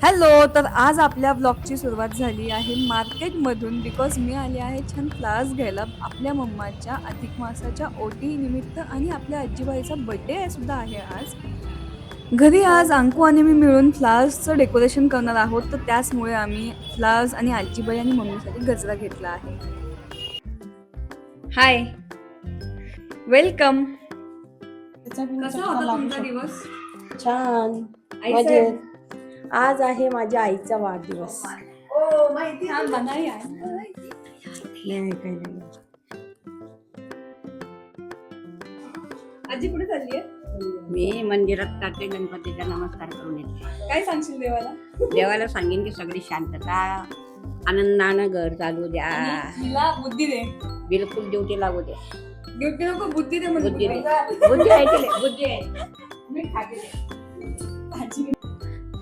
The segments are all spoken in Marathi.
हॅलो. तर आज आपल्या ब्लॉगची सुरुवात झाली आहे मार्केटमधून, बिकॉज मी आली आहे छान फ्लावर्स घ्यायला आपल्या मम्माच्या अधिक मासाच्या ओटी निमित्त, आणि आपल्या आजीबाईचा बर्थडे सुद्धा आहे आज. घरी आज अंकू आणि मी मिळून फ्लावर्सचं डेकोरेशन करणार आहोत, तर त्याचमुळे आम्ही फ्लावर्स आणि आजीबाई आणि मम्मीसाठी गजरा घेतला आहे. हाय, वेलकम. कसा होता तुमचा दिवस? छान, आई मजेत. साहेब. आज आहे माझ्या आईचा वाढदिवस. ओ माहिती आहे मलाही आहे. नाही ऐकायला. आजी कुठे चालली आहे? मी मंदिरात जाते, गणपतीचा नमस्कार करून येते. काय सांगशील देवाला? देवाला सांगेन की सगळी शांतता आनंदानं घर चालू द्या, तिला बुद्धी दे. बिलकुल ड्युटी लागू दे. ड्युटी नको, बुद्धी दे म्हणून. बुद्धी दे. बुद्धी आहे तिले, बुद्धी आहे. मी खाते ते.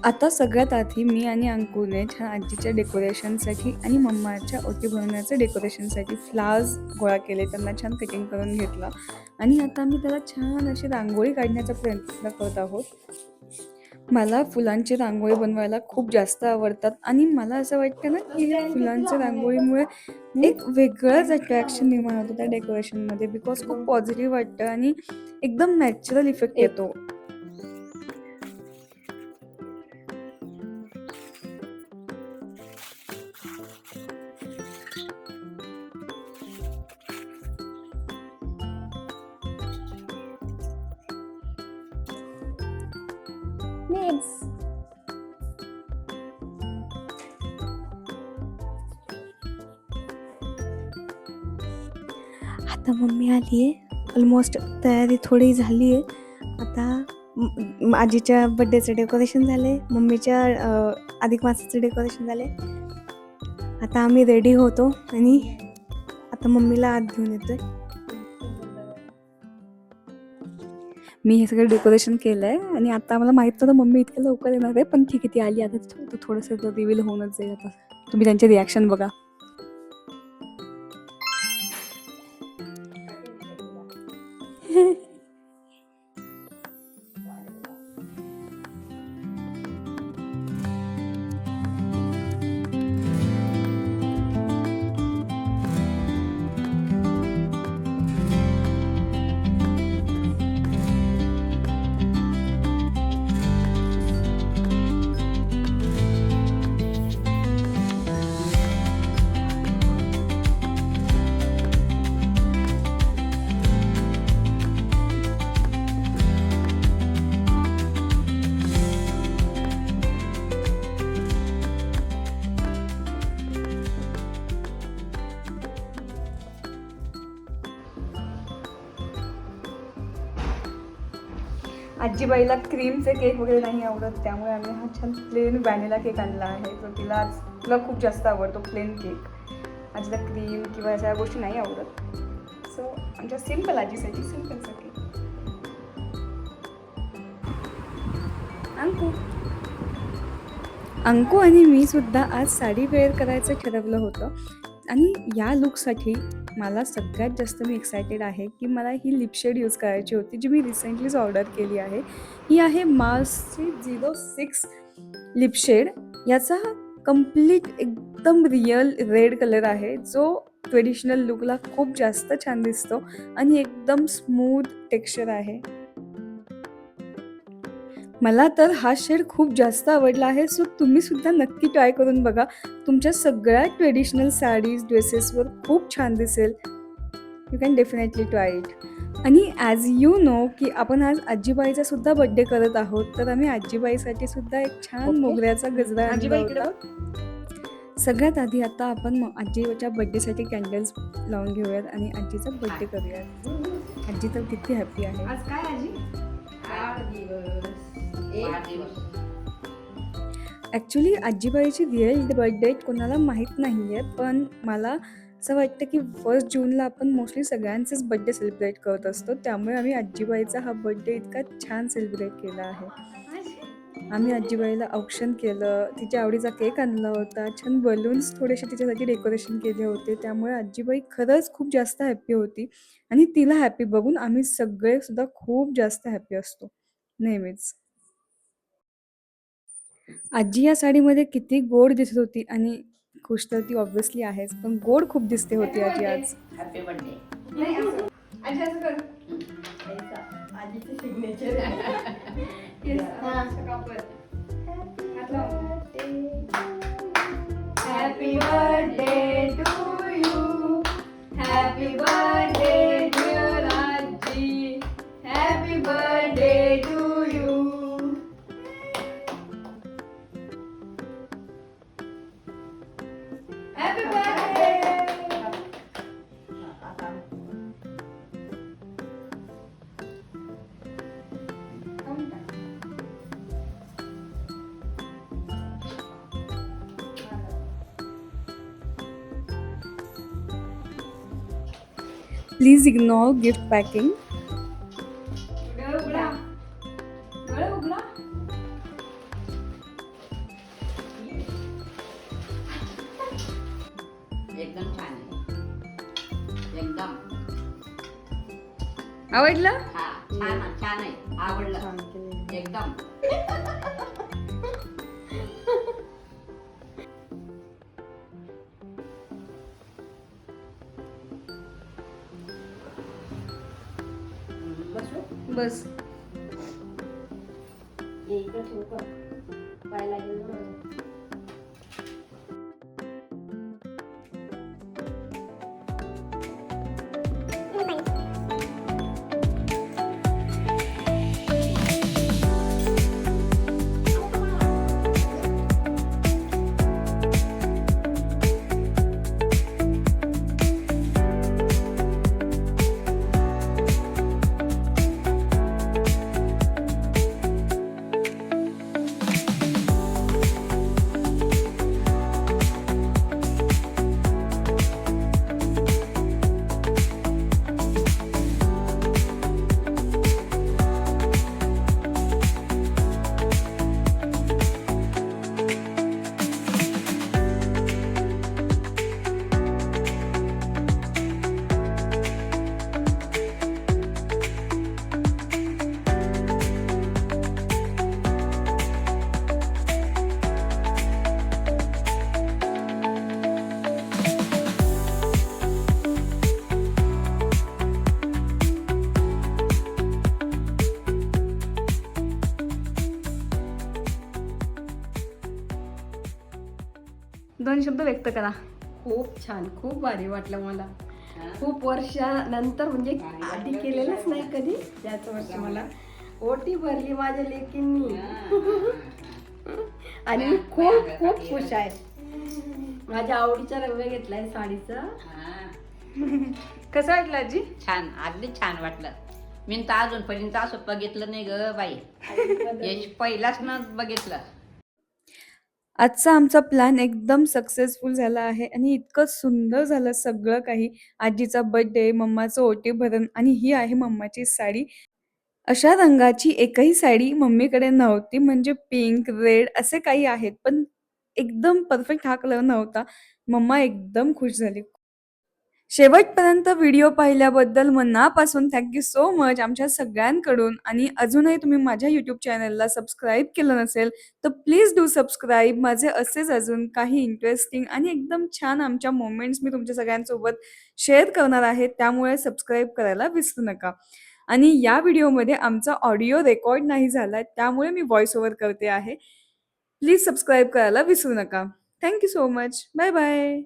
आता सगळ्यात आधी मी आणि अंकुने छान आजीच्या डेकोरेशनसाठी आणि मम्माच्या ओटी भरण्याच्या डेकोरेशनसाठी फ्लावर्स गोळा केले, त्यांना छान कटिंग करून घेतलं, आणि आता मी त्याला छान अशी रांगोळी काढण्याचा प्रयत्न करत आहोत. मला फुलांची रांगोळी बनवायला खूप जास्त आवडतात, आणि मला असं वाटतं ना की या फुलांच्या रांगोळीमुळे एक वेगळंच अट्रॅक्शन निर्माण होतं त्या डेकोरेशनमध्ये, बिकॉज खूप पॉझिटिव्ह वाटतं आणि एकदम नॅचरल इफेक्ट येतो. आता मम्मी आली आहे, ऑलमोस्ट तयारी थोडी झाली आहे. आता आजीच्या बड्डेचं डेकोरेशन झाले, मम्मीच्या अधिक मासाचं डेकोरेशन झाले. आता आम्ही रेडी होतो आणि आता मम्मीला आत घेऊन येतोय. मी हे सगळं डेकोरेशन केलं आहे, आणि आता आम्हाला माहीत नव्हतं मम्मी इतक्या लवकर येणार आहे, पण ठीक आहे, ती आली. आता थोडंसं रिव्हील होऊनच जाईल. आता तुम्ही त्यांचे रिॲक्शन बघा. आजीबाईला क्रीमचे केक वगैरे नाही आवडत, त्यामुळे आम्ही हा छान प्लेन व्हॅनिला केक आणला आहे. तो तिला खूप जास्त आवडतो प्लेन केक. आजीला क्रीम किंवा अशा गोष्टी नाही आवडत, सो आमच्या सिम्पल आजीसाठी सिम्पलचा केक. अंकू आणि मी सुद्धा आज साडी वेअर करायचं ठरवलं होतं, आणि या लुकसाठी मला सगळ्यात जास्त मी एक्सायटेड आहे की मला ही लिपशेड यूज करायची होती, जी मी रिसेंटलीच ऑर्डर केली आहे. ही आहे मार्सची 06 लिपशेड. याचा कम्प्लीट एकदम रिअल रेड कलर आहे, जो ट्रेडिशनल लुकला खूप जास्त छान दिसतो, आणि एकदम स्मूथ टेक्स्चर आहे. मला तर हा शेड खूप जास्त आवडला आहे, सो तुम्ही सुद्धा नक्की ट्राय करून बघा. तुमच्या सगळ्या ट्रेडिशनल साडीज ड्रेसेसवर खूप छान दिसेल. You can definitely try it. आणि ॲज यू नो की आपण आज आजीबाईचा सुद्धा बड्डे करत आहोत, तर आम्ही आजीबाईसाठी सुद्धा एक छान मोगऱ्याचा गजरा आणला होता. सगळ्यात आधी आता आपण आजीच्या बड्डेसाठी कॅन्डल्स लावून घेऊयात आणि आजीचा बड्डे करूयात. आजी तर किती हॅपी आहे आज. काय आजी? ॲक्च्युली आजीबाईची रिअल बर्थ डेट कोणाला माहीत नाही आहे, पण मला असं वाटतं की 1 जूनला आपण मोस्टली सगळ्यांचेच बड्डे सेलिब्रेट करत असतो, त्यामुळे आम्ही आजीबाईचा हा बड्डे इतका छान सेलिब्रेट केला आहे. आम्ही आजीबाईला औक्षण केलं, तिच्या आवडीचा केक आणला होता, छान बलून्स थोडेसे तिच्यासाठी डेकोरेशन केले होते, त्यामुळे आजीबाई खरंच खूप जास्त हॅप्पी होती, आणि तिला हॅप्पी बघून आम्ही सगळे सुद्धा खूप जास्त हॅप्पी असतो नेहमीच. आजी या साडीमध्ये किती गोड दिसत होती आणि खुश तर ती ऑब्व्हियसली आहेच, पण गोड खूप दिसते होती आजी आज. Happy birthday. आजीचे signature. Happy birthday to you, happy birthday dear आजी, happy birthday to you. Happy birthday. Please ignore gift packing. एकदम छान आहे. एकदम आवडलं? हा छान आहे. आवडलं एकदम. बस. इकडे ठेवू का? पाय लागेल ना माझं. दोन शब्द व्यक्त करा. खूप छान, खूप भारी वाटलं मला. खूप वर्षानंतर म्हणजे आधी केलेलंच नाही कधी. त्याच वर्षी मला ओटी भरली माझ्या लेकींनी आणि मी खूप खूप खुश आहे. माझ्या आवडीचा रंग घेतलाय साडीचा. कसं वाटलं आजी? छान, अगदी छान वाटलं. मी तर अजूनपर्यंत असं बघितलं नाही ग बाई. यश पहिलाच ना बघितलं. आजचा आमचा प्लॅन एकदम सक्सेसफुल झाला आहे आणि इतकं सुंदर झालं सगळं काही. आजीचा बर्थडे, मम्माचं ओटी भरण आणि ही आहे मम्माची साडी. अशा रंगाची एकही साडी मम्मीकडे नव्हती. म्हणजे पिंक, रेड असे काही आहेत, पण एकदम परफेक्ट हा कलर नव्हता. मम्मा एकदम खुश झाली. शेवटपर्यंत व्हिडिओ पाहिल्याबद्दल मनापासून थँक यू सो मच आमच्या सगळ्यांकडून. आणि अजूनही तुम्ही माझ्या यूट्यूब चॅनलला सबस्क्राईब केलं नसेल तर प्लीज डू सबस्क्राईब. माझे असेच अजून काही इंटरेस्टिंग आणि एकदम छान आमच्या मोमेंट्स मी तुमच्या सगळ्यांसोबत शेअर करणार आहे, त्यामुळे सबस्क्राईब करायला विसरू नका. आणि या व्हिडिओमध्ये आमचा ऑडिओ रेकॉर्ड नाही झाला, त्यामुळे मी व्हॉइस ओव्हर करते आहे. प्लीज सबस्क्राईब करायला विसरू नका. Thank you so much. Bye bye.